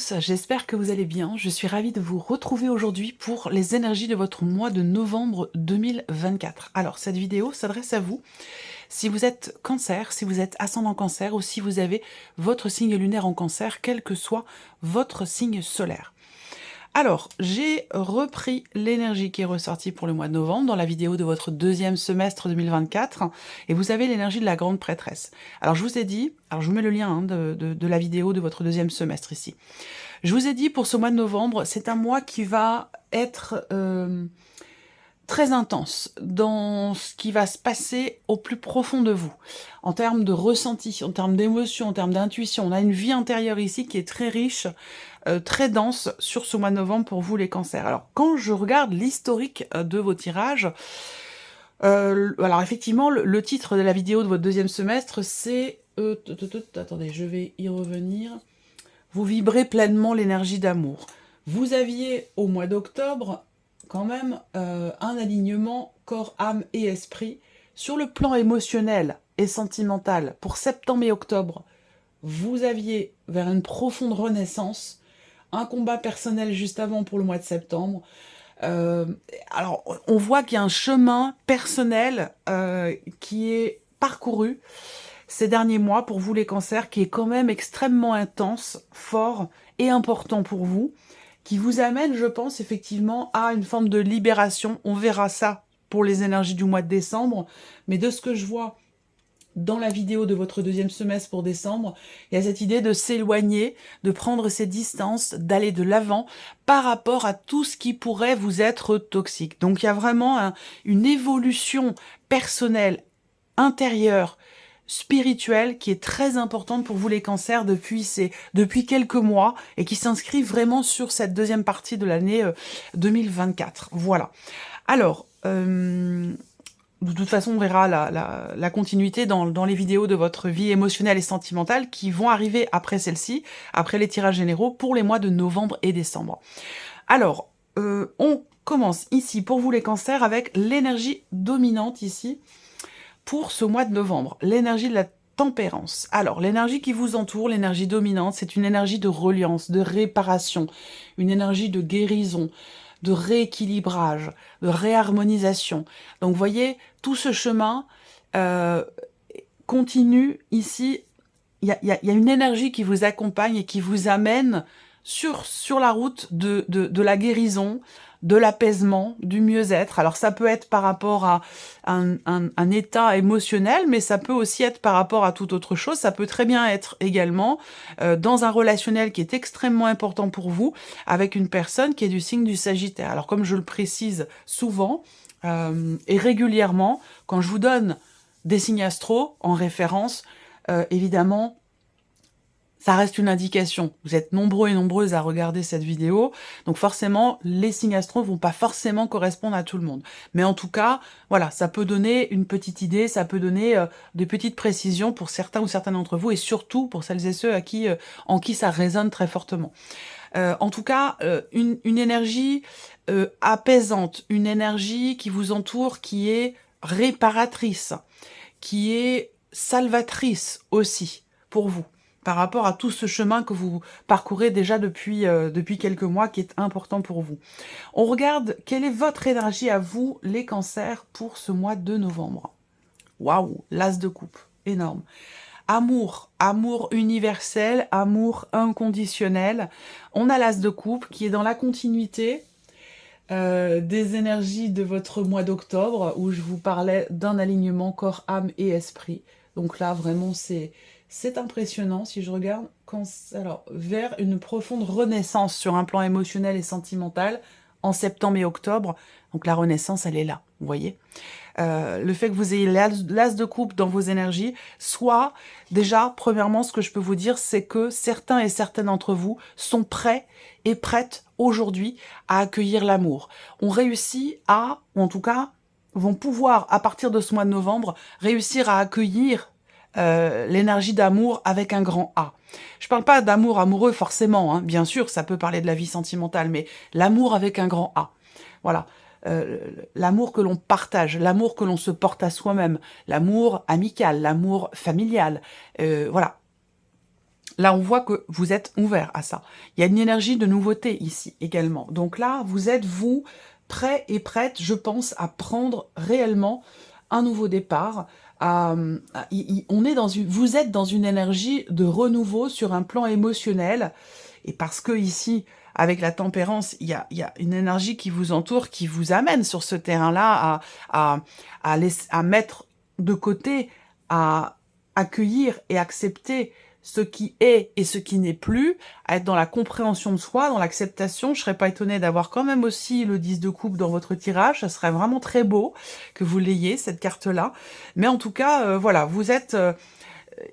tous, j'espère que vous allez bien. Je suis ravie de vous retrouver aujourd'hui pour les énergies de votre mois de novembre 2024. Alors, cette vidéo s'adresse à vous si vous êtes cancer, si vous êtes ascendant cancer ou si vous avez votre signe lunaire en cancer, quel que soit votre signe solaire. Alors, j'ai repris l'énergie qui est ressortie pour le mois de novembre dans la vidéo de votre deuxième semestre 2024 et vous avez l'énergie de la grande prêtresse. Alors, je vous ai dit, alors je vous mets le lien de la vidéo de votre deuxième semestre ici. Je vous ai dit pour ce mois de novembre, c'est un mois qui va être très intense dans ce qui va se passer au plus profond de vous, en termes de ressenti, en termes d'émotion, en termes d'intuition. On a une vie intérieure ici qui est très riche, très dense sur ce mois de novembre pour vous les cancers. Alors quand je regarde l'historique de vos tirages, alors effectivement le titre de la vidéo de votre deuxième semestre c'est attendez, je vais y revenir. Vous vibrez pleinement l'énergie d'amour. Vous aviez au mois d'octobre quand même un alignement corps, âme et esprit. Sur le plan émotionnel et sentimental, pour septembre et octobre, vous aviez vers une profonde renaissance, un combat personnel juste avant pour le mois de septembre. Alors, on voit qu'il y a un chemin personnel qui est parcouru ces derniers mois pour vous les cancers, qui est quand même extrêmement intense, fort et important pour vous, qui vous amène, je pense, effectivement à une forme de libération. On verra ça pour les énergies du mois de décembre, mais de ce que je vois dans la vidéo de votre deuxième semestre pour décembre, il y a cette idée de s'éloigner, de prendre ses distances, d'aller de l'avant par rapport à tout ce qui pourrait vous être toxique. Donc il y a vraiment une évolution personnelle, intérieure, spirituelle qui est très importante pour vous les cancers depuis quelques mois et qui s'inscrit vraiment sur cette deuxième partie de l'année 2024. Voilà. Alors, de toute façon, on verra la continuité dans les vidéos de votre vie émotionnelle et sentimentale qui vont arriver après celle-ci, après les tirages généraux pour les mois de novembre et décembre. Alors, on commence ici pour vous les cancers avec l'énergie dominante ici pour ce mois de novembre, l'énergie de la tempérance. Alors, l'énergie qui vous entoure, l'énergie dominante, c'est une énergie de reliance, de réparation, une énergie de guérison, de rééquilibrage, de réharmonisation. Donc, vous voyez, tout ce chemin continue ici. Il y a une énergie qui vous accompagne et qui vous amène sur la route de la guérison, de l'apaisement, du mieux-être. Alors ça peut être par rapport à un état émotionnel, mais ça peut aussi être par rapport à toute autre chose. Ça peut très bien être également dans un relationnel qui est extrêmement important pour vous, avec une personne qui est du signe du Sagittaire. Alors comme je le précise souvent et régulièrement, quand je vous donne des signes astro en référence, évidemment, ça reste une indication. Vous êtes nombreux et nombreuses à regarder cette vidéo, donc forcément, les signes astro vont pas forcément correspondre à tout le monde. Mais en tout cas, voilà, ça peut donner une petite idée, ça peut donner des petites précisions pour certains ou certaines d'entre vous, et surtout pour celles et ceux en qui ça résonne très fortement. En tout cas, une énergie apaisante, une énergie qui vous entoure, qui est réparatrice, qui est salvatrice aussi pour vous, par rapport à tout ce chemin que vous parcourez déjà depuis quelques mois, qui est important pour vous. On regarde quelle est votre énergie à vous, les cancers, pour ce mois de novembre. Waouh, l'as de coupe, énorme. Amour, amour universel, amour inconditionnel. On a l'as de coupe qui est dans la continuité des énergies de votre mois d'octobre, où je vous parlais d'un alignement corps, âme et esprit. Donc là, vraiment, c'est impressionnant si je regarde alors, vers une profonde renaissance sur un plan émotionnel et sentimental en septembre et octobre. Donc la renaissance, elle est là, vous voyez. Le fait que vous ayez l'as de coupe dans vos énergies, soit déjà, premièrement, ce que je peux vous dire, c'est que certains et certaines d'entre vous sont prêts et prêtes aujourd'hui à accueillir l'amour. On réussit ou en tout cas, vont pouvoir, à partir de ce mois de novembre, réussir à accueillir l'énergie d'amour avec un grand A. Je parle pas d'amour amoureux forcément, hein. Bien sûr, ça peut parler de la vie sentimentale, mais l'amour avec un grand A. Voilà. L'amour que l'on partage, l'amour que l'on se porte à soi-même, l'amour amical, l'amour familial, voilà. Là, on voit que vous êtes ouvert à ça. Il y a une énergie de nouveauté ici également. Donc là, vous êtes, vous, prêt et prête, je pense, à prendre réellement un nouveau départ. On est vous êtes dans une énergie de renouveau sur un plan émotionnel. Et parce que ici, avec la tempérance, il y a une énergie qui vous entoure, qui vous amène sur ce terrain-là à mettre de côté, à accueillir et accepter ce qui est et ce qui n'est plus, à être dans la compréhension de soi, dans l'acceptation. Je serais pas étonnée d'avoir quand même aussi le 10 de coupe dans votre tirage. Ça serait vraiment très beau que vous l'ayez, cette carte-là. Mais en tout cas, voilà, vous êtes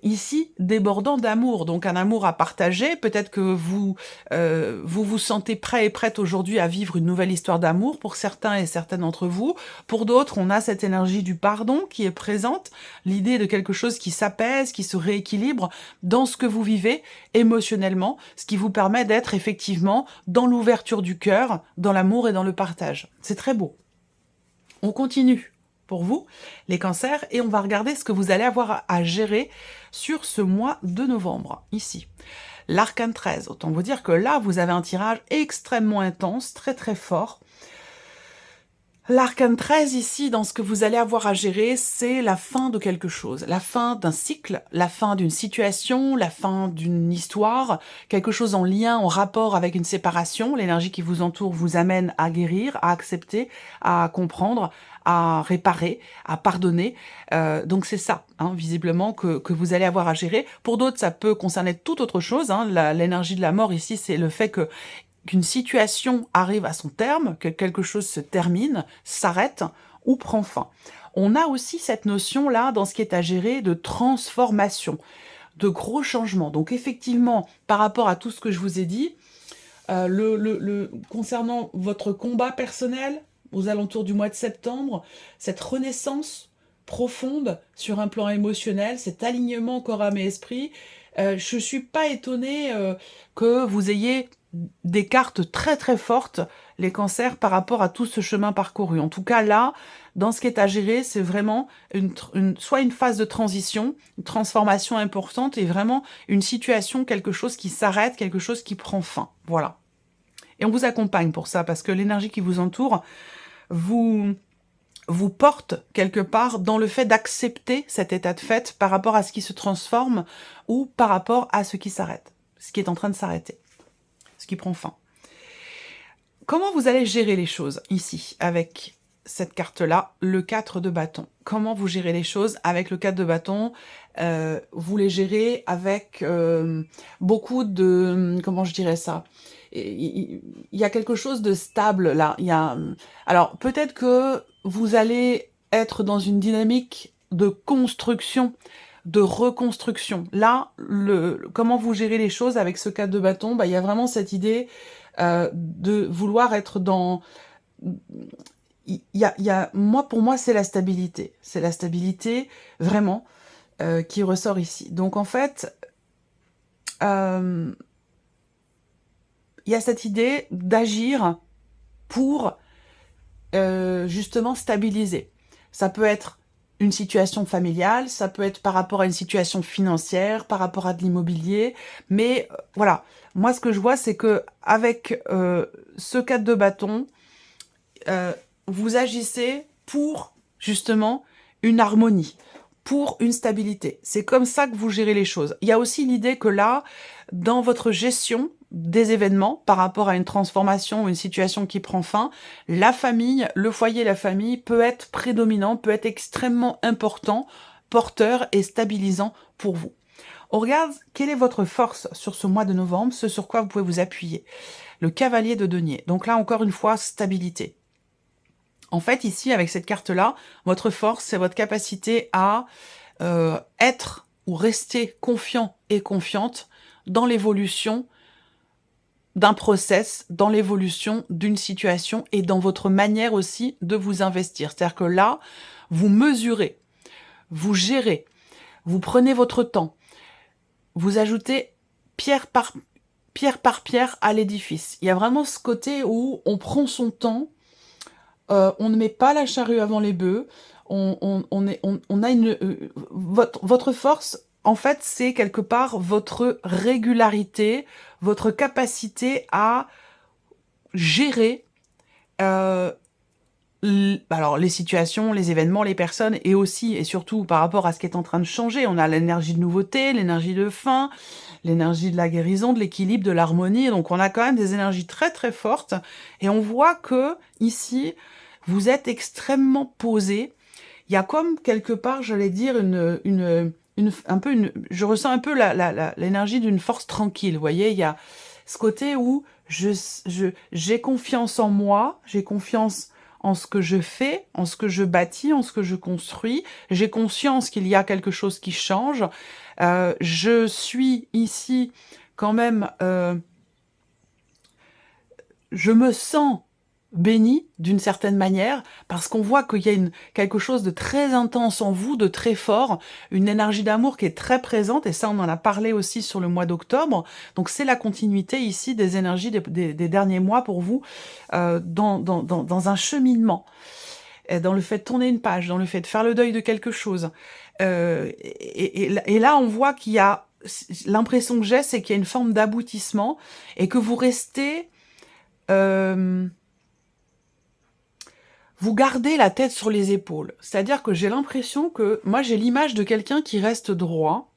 ici débordant d'amour, donc un amour à partager. Peut-être que vous sentez prêt et prête aujourd'hui à vivre une nouvelle histoire d'amour pour certains et certaines d'entre vous. Pour d'autres, on a cette énergie du pardon qui est présente, l'idée de quelque chose qui s'apaise, qui se rééquilibre dans ce que vous vivez émotionnellement, ce qui vous permet d'être effectivement dans l'ouverture du cœur, dans l'amour et dans le partage. C'est très beau. On continue pour vous, les cancers, et on va regarder ce que vous allez avoir à gérer sur ce mois de novembre, ici. L'arcane 13, autant vous dire que là, vous avez un tirage extrêmement intense, très très fort. L'arcane 13 ici, dans ce que vous allez avoir à gérer, c'est la fin de quelque chose, la fin d'un cycle, la fin d'une situation, la fin d'une histoire, quelque chose en lien, en rapport avec une séparation. L'énergie qui vous entoure vous amène à guérir, à accepter, à comprendre, à réparer, à pardonner. Donc c'est ça, hein, visiblement, que vous allez avoir à gérer. Pour d'autres, ça peut concerner toute autre chose. Hein. L'énergie de la mort ici, c'est le fait qu'une situation arrive à son terme, que quelque chose se termine, s'arrête ou prend fin. On a aussi cette notion-là, dans ce qui est à gérer, de transformation, de gros changements. Donc effectivement, par rapport à tout ce que je vous ai dit, concernant votre combat personnel, aux alentours du mois de septembre, cette renaissance profonde sur un plan émotionnel, cet alignement corps, âme et esprit, je ne suis pas étonnée que vous ayez des cartes très très fortes, les cancers, par rapport à tout ce chemin parcouru. En tout cas, là, dans ce qui est à gérer, c'est vraiment soit une phase de transition, une transformation importante, et vraiment une situation, quelque chose qui s'arrête, quelque chose qui prend fin. Voilà. Et on vous accompagne pour ça, parce que l'énergie qui vous entoure vous porte quelque part dans le fait d'accepter cet état de fait par rapport à ce qui se transforme ou par rapport à ce qui s'arrête, ce qui est en train de s'arrêter, ce qui prend fin. Comment vous allez gérer les choses ici avec cette carte-là, le 4 de bâton? Comment vous gérez les choses avec le 4 de bâton? Vous les gérez avec beaucoup de... Comment je dirais ça? Il y a quelque chose de stable là. Alors peut-être que vous allez être dans une dynamique de construction, de reconstruction. Là, comment vous gérez les choses avec ce 4 de bâton? Il y a vraiment cette idée de vouloir être dans... Pour moi, c'est la stabilité. C'est la stabilité, vraiment, qui ressort ici. Donc, en fait, il y a cette idée d'agir pour, justement, stabiliser. Ça peut être une situation familiale, ça peut être par rapport à une situation financière, par rapport à de l'immobilier, mais voilà. Moi, ce que je vois, c'est que avec ce 4 de bâton, vous agissez pour, justement, une harmonie, pour une stabilité. C'est comme ça que vous gérez les choses. Il y a aussi l'idée que là, dans votre gestion des événements, par rapport à une transformation ou une situation qui prend fin, la famille, le foyer, la famille peut être prédominant, peut être extrêmement important, porteur et stabilisant pour vous. On regarde quelle est votre force sur ce mois de novembre, ce sur quoi vous pouvez vous appuyer. Le cavalier de denier. Donc là, encore une fois, stabilité. En fait, ici, avec cette carte-là, votre force, c'est votre capacité à être ou rester confiant et confiante dans l'évolution d'un process, dans l'évolution d'une situation et dans votre manière aussi de vous investir. C'est-à-dire que là, vous mesurez, vous gérez, vous prenez votre temps, vous ajoutez pierre par pierre à l'édifice. Il y a vraiment ce côté où on prend son temps, on ne met pas la charrue avant les bœufs, votre force, en fait, c'est quelque part votre régularité, votre capacité à gérer alors les situations, les événements, les personnes, et aussi et surtout par rapport à ce qui est en train de changer. On a l'énergie de nouveauté, l'énergie de fin, l'énergie de la guérison, de l'équilibre, de l'harmonie. Donc on a quand même des énergies très très fortes. Et on voit que ici, vous êtes extrêmement posé. Il y a comme quelque part, j'allais dire, je ressens un peu l'énergie d'une force tranquille. Vous voyez, il y a ce côté où j'ai confiance en moi, j'ai confiance en ce que je fais, en ce que je bâtis, en ce que je construis. J'ai conscience qu'il y a quelque chose qui change. Je suis ici quand même, je me sens bénie d'une certaine manière, parce qu'on voit qu'il y a quelque chose de très intense en vous, de très fort, une énergie d'amour qui est très présente, et ça on en a parlé aussi sur le mois d'octobre. Donc c'est la continuité ici des énergies des derniers mois pour vous, dans un cheminement, dans le fait de tourner une page, dans le fait de faire le deuil de quelque chose. Et là on voit qu'il y a, l'impression que j'ai, c'est qu'il y a une forme d'aboutissement, et que vous restez... vous gardez la tête sur les épaules. C'est-à-dire que j'ai l'impression que... Moi, j'ai l'image de quelqu'un qui reste droit,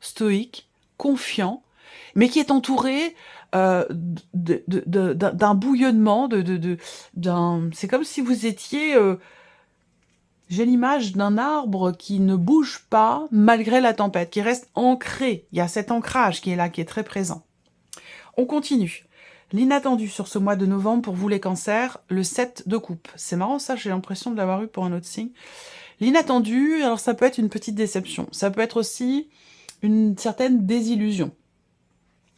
stoïque, confiant, mais qui est entouré d'un bouillonnement, c'est comme si vous étiez... j'ai l'image d'un arbre qui ne bouge pas malgré la tempête, qui reste ancré. Il y a cet ancrage qui est là, qui est très présent. On continue. L'inattendu sur ce mois de novembre pour vous les cancers, le 7 de coupe. C'est marrant ça, j'ai l'impression de l'avoir eu pour un autre signe. L'inattendu, alors ça peut être une petite déception. Ça peut être aussi une certaine désillusion.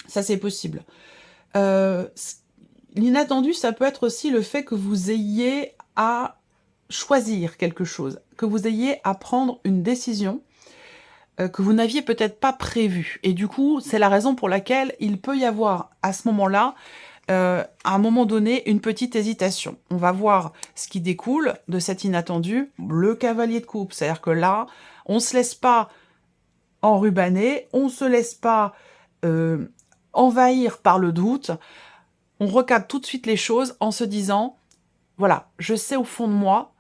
Ça c'est possible. L'inattendu, ça peut être aussi le fait que vous ayez à choisir quelque chose, que vous ayez à prendre une décision que vous n'aviez peut-être pas prévue. Et du coup, c'est la raison pour laquelle il peut y avoir à ce moment-là, à un moment donné, une petite hésitation. On va voir ce qui découle de cet inattendu, le cavalier de coupe. C'est-à-dire que là, on ne se laisse pas enrubanner, on ne se laisse pas envahir par le doute. On recadre tout de suite les choses en se disant, voilà, je sais au fond de moi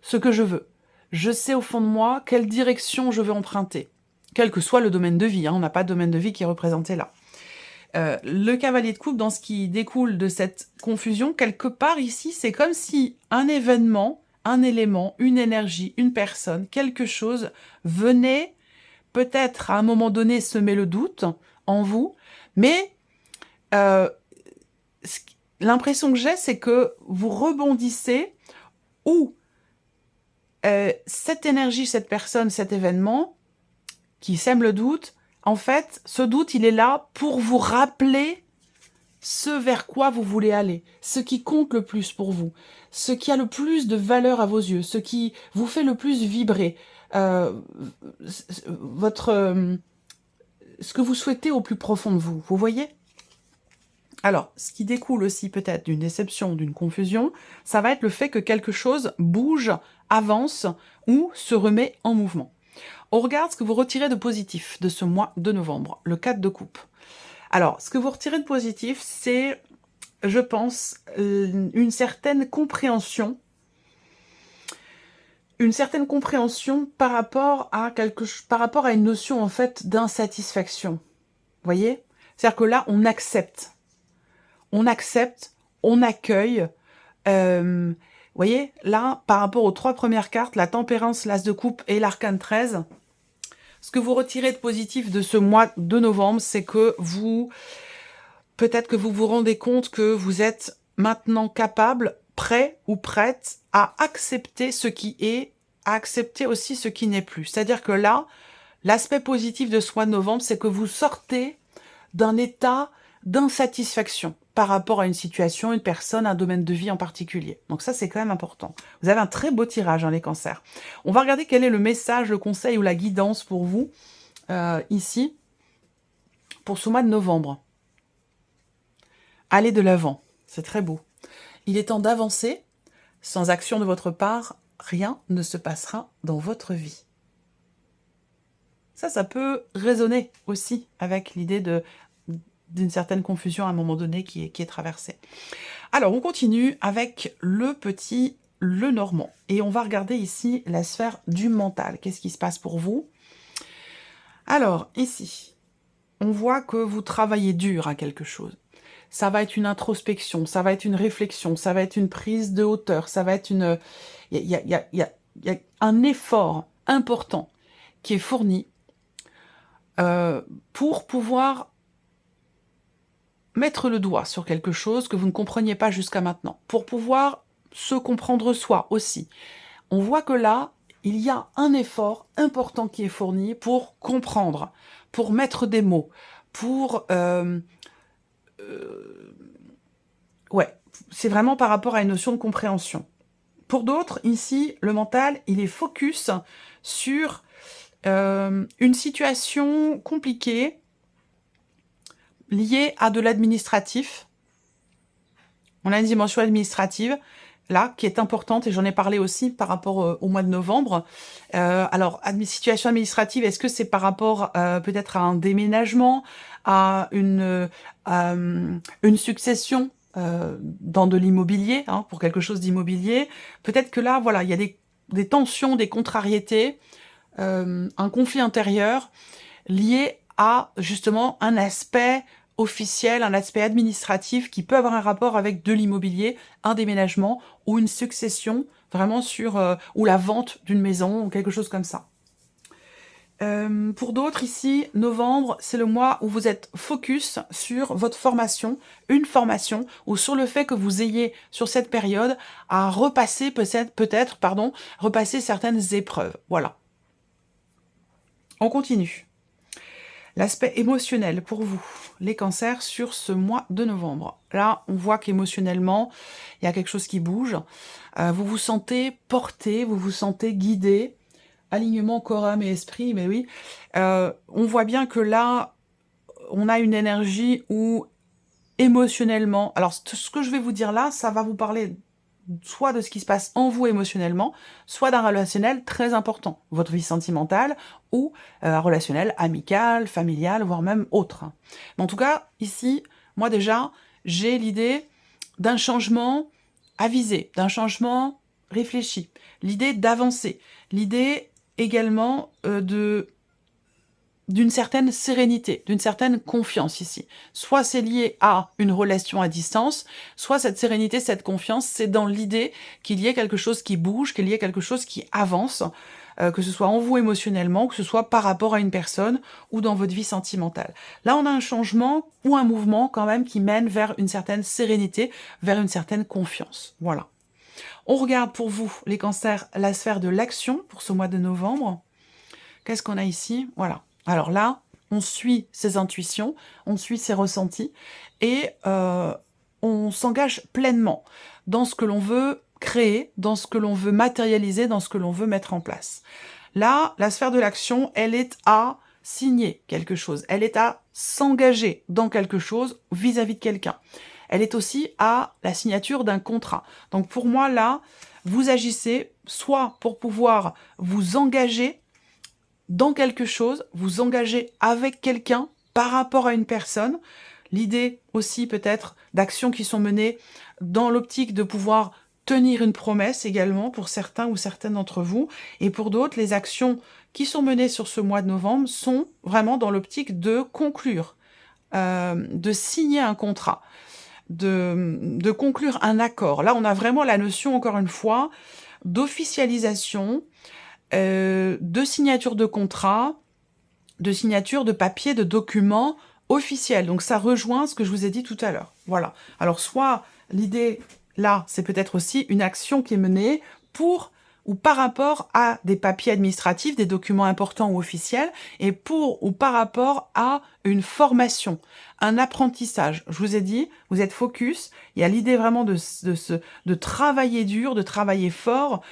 ce que je veux. Je sais au fond de moi quelle direction je veux emprunter. Quel que soit le domaine de vie, hein, on n'a pas de domaine de vie qui est représenté là. Le cavalier de coupe, dans ce qui découle de cette confusion, quelque part ici, c'est comme si un événement, un élément, une énergie, une personne, quelque chose venait peut-être à un moment donné semer le doute en vous, mais l'impression que j'ai, c'est que vous rebondissez ou cette énergie, cette personne, cet événement qui sème le doute, en fait, ce doute, il est là pour vous rappeler ce vers quoi vous voulez aller, ce qui compte le plus pour vous, ce qui a le plus de valeur à vos yeux, ce qui vous fait le plus vibrer, ce que vous souhaitez au plus profond de vous. Vous voyez ? Alors, ce qui découle aussi peut-être d'une déception, d'une confusion, ça va être le fait que quelque chose bouge, avance ou se remet en mouvement. On regarde ce que vous retirez de positif de ce mois de novembre, le 4 de coupe. Alors, ce que vous retirez de positif, c'est, je pense, une certaine compréhension par rapport à une notion en fait d'insatisfaction. Vous voyez ? C'est-à-dire que là, on accepte, on accueille. Vous voyez, là, par rapport aux 3 premières cartes, la tempérance, l'as de coupe et l'arcane 13, ce que vous retirez de positif de ce mois de novembre, c'est que peut-être que vous vous rendez compte que vous êtes maintenant capable, prêt ou prête à accepter ce qui est, à accepter aussi ce qui n'est plus. C'est-à-dire que là, l'aspect positif de ce mois de novembre, c'est que vous sortez d'un état d'insatisfaction par rapport à une situation, une personne, un domaine de vie en particulier. Donc ça, c'est quand même important. Vous avez un très beau tirage, hein, les cancers. On va regarder quel est le message, le conseil ou la guidance pour vous, ici, pour ce mois de novembre. Allez de l'avant, c'est très beau. Il est temps d'avancer. Sans action de votre part, rien ne se passera dans votre vie. Ça peut résonner aussi avec l'idée d'une certaine confusion à un moment donné qui est traversée. Alors, on continue avec le normand. Et on va regarder ici la sphère du mental. Qu'est-ce qui se passe pour vous? Alors, ici, on voit que vous travaillez dur à quelque chose. Ça va être une introspection, ça va être une réflexion, ça va être une prise de hauteur, ça va être une... Il y a un effort important qui est fourni pour pouvoir mettre le doigt sur quelque chose que vous ne compreniez pas jusqu'à maintenant, pour pouvoir se comprendre soi aussi. On voit que là, il y a un effort important qui est fourni pour comprendre, pour mettre des mots, pour... ouais, c'est vraiment par rapport à une notion de compréhension. Pour d'autres, ici, le mental, il est focus sur une situation compliquée liée à de l'administratif. On a une dimension administrative, là, qui est importante, et j'en ai parlé aussi par rapport au mois de novembre. Alors, situation administrative, est-ce que c'est par rapport peut-être à un déménagement, à une succession dans de l'immobilier, hein, pour quelque chose d'immobilier? Peut-être que là, voilà, il y a des tensions, des contrariétés, un conflit intérieur lié à, justement, un aspect officiel, un aspect administratif qui peut avoir un rapport avec de l'immobilier, un déménagement ou une succession, vraiment sur... ou la vente d'une maison ou quelque chose comme ça. Pour d'autres, ici, novembre, c'est le mois où vous êtes focus sur votre formation, une formation, ou sur le fait que vous ayez, sur cette période, à repasser peut-être, repasser certaines épreuves. Voilà. On continue. L'aspect émotionnel pour vous, les cancers, sur ce mois de novembre. Là, on voit qu'émotionnellement, il y a quelque chose qui bouge. Vous vous sentez porté, vous vous sentez guidé. Alignement corps, âme et esprit, mais oui. On voit bien que là, on a une énergie où émotionnellement... Alors, ce que je vais vous dire là, ça va vous parler soit de ce qui se passe en vous émotionnellement, soit d'un relationnel très important, votre vie sentimentale, ou un relationnel amical, familial, voire même autre. Mais en tout cas, ici, moi déjà, j'ai l'idée d'un changement avisé, d'un changement réfléchi, l'idée d'avancer, l'idée également d'une certaine sérénité, d'une certaine confiance ici. Soit c'est lié à une relation à distance, soit cette sérénité, cette confiance, c'est dans l'idée qu'il y ait quelque chose qui bouge, qu'il y ait quelque chose qui avance, que ce soit en vous émotionnellement, que ce soit par rapport à une personne ou dans votre vie sentimentale. Là, on a un changement ou un mouvement quand même qui mène vers une certaine sérénité, vers une certaine confiance. Voilà. On regarde pour vous, les cancers, la sphère de l'action pour ce mois de novembre. Qu'est-ce qu'on a ici? Voilà. Alors là, on suit ses intuitions, on suit ses ressentis et on s'engage pleinement dans ce que l'on veut créer, dans ce que l'on veut matérialiser, dans ce que l'on veut mettre en place. Là, la sphère de l'action, elle est à signer quelque chose, elle est à s'engager dans quelque chose vis-à-vis de quelqu'un. Elle est aussi à la signature d'un contrat. Donc pour moi, là, vous agissez soit pour pouvoir vous engager dans quelque chose, vous engager avec quelqu'un par rapport à une personne. L'idée aussi peut-être d'actions qui sont menées dans l'optique de pouvoir tenir une promesse également pour certains ou certaines d'entre vous. Et pour d'autres, les actions qui sont menées sur ce mois de novembre sont vraiment dans l'optique de conclure, de signer un contrat, de conclure un accord. Là, on a vraiment la notion, encore une fois, d'officialisation, de signature de contrat, de signature de papier, de documents officiels. Donc ça rejoint ce que je vous ai dit tout à l'heure. Voilà. Alors soit l'idée, là, c'est peut-être aussi une action qui est menée pour ou par rapport à des papiers administratifs, des documents importants ou officiels, et pour ou par rapport à une formation, un apprentissage. Je vous ai dit, vous êtes focus, il y a l'idée vraiment de travailler dur, de travailler fort,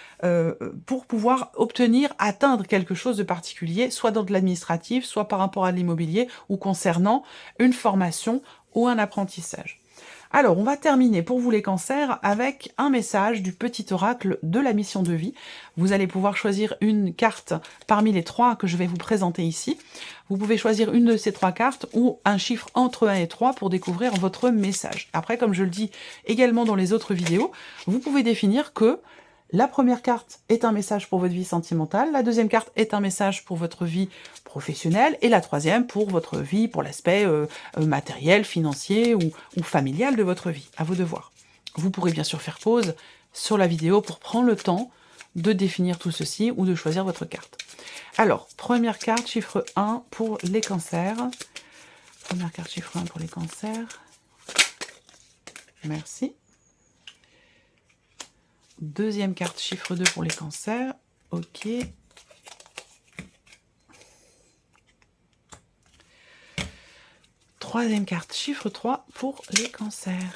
pour pouvoir atteindre quelque chose de particulier, soit dans de l'administratif, soit par rapport à l'immobilier, ou concernant une formation ou un apprentissage. Alors, on va terminer pour vous les cancers avec un message du petit oracle de la mission de vie. Vous allez pouvoir choisir une carte parmi les 3 que je vais vous présenter ici. Vous pouvez choisir une de ces 3 cartes ou un chiffre entre 1 et 3 pour découvrir votre message. Après, comme je le dis également dans les autres vidéos, vous pouvez définir que la première carte est un message pour votre vie sentimentale, la deuxième carte est un message pour votre vie professionnelle, et la troisième pour votre vie, pour l'aspect matériel, financier ou familial de votre vie. À vous de voir. Vous pourrez bien sûr faire pause sur la vidéo pour prendre le temps de définir tout ceci ou de choisir votre carte. Alors, première carte, chiffre 1 pour les cancers. Première carte, chiffre 1 pour les cancers. Merci. Deuxième carte, chiffre 2 pour les cancers. Ok. Troisième carte, chiffre 3 pour les cancers.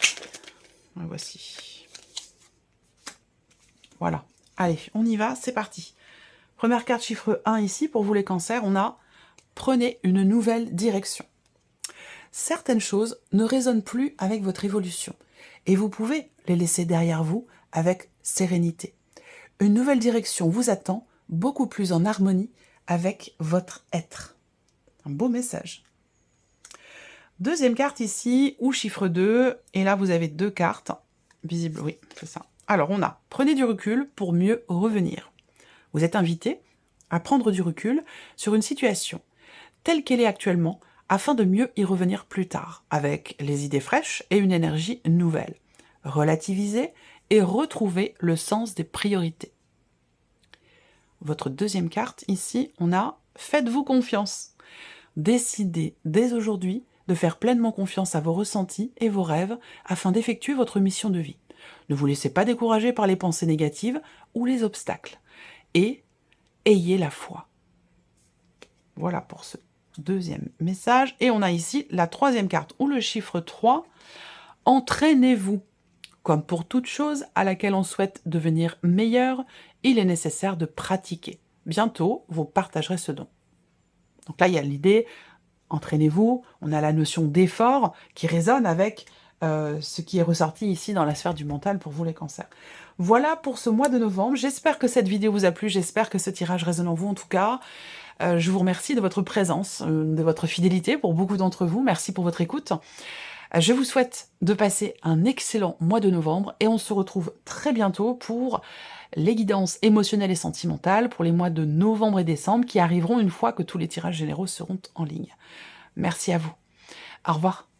La voici. Voilà. Allez, on y va, c'est parti. Première carte, chiffre 1 ici, pour vous les cancers, on a « Prenez une nouvelle direction ». Certaines choses ne résonnent plus avec votre évolution et vous pouvez les laisser derrière vous avec sérénité. Une nouvelle direction vous attend, beaucoup plus en harmonie avec votre être. Un beau message. Deuxième carte ici, ou chiffre 2, et là vous avez 2 cartes, visible, oui, c'est ça. Alors on a, prenez du recul pour mieux revenir. Vous êtes invité à prendre du recul sur une situation telle qu'elle est actuellement, afin de mieux y revenir plus tard, avec les idées fraîches et une énergie nouvelle. Relativiser et retrouver le sens des priorités. Votre deuxième carte, ici, on a « Faites-vous confiance ». Décidez dès aujourd'hui de faire pleinement confiance à vos ressentis et vos rêves afin d'effectuer votre mission de vie. Ne vous laissez pas décourager par les pensées négatives ou les obstacles. Et ayez la foi. Voilà pour ce deuxième message. Et on a ici la troisième carte, ou le chiffre 3. Entraînez-vous. Comme pour toute chose à laquelle on souhaite devenir meilleur, il est nécessaire de pratiquer. Bientôt, vous partagerez ce don. Donc là, il y a l'idée, entraînez-vous, on a la notion d'effort qui résonne avec ce qui est ressorti ici dans la sphère du mental pour vous les cancers. Voilà pour ce mois de novembre. J'espère que cette vidéo vous a plu, j'espère que ce tirage résonne en vous en tout cas. Je vous remercie de votre présence, de votre fidélité pour beaucoup d'entre vous. Merci pour votre écoute. Je vous souhaite de passer un excellent mois de novembre et on se retrouve très bientôt pour les guidances émotionnelles et sentimentales pour les mois de novembre et décembre qui arriveront une fois que tous les tirages généraux seront en ligne. Merci à vous. Au revoir.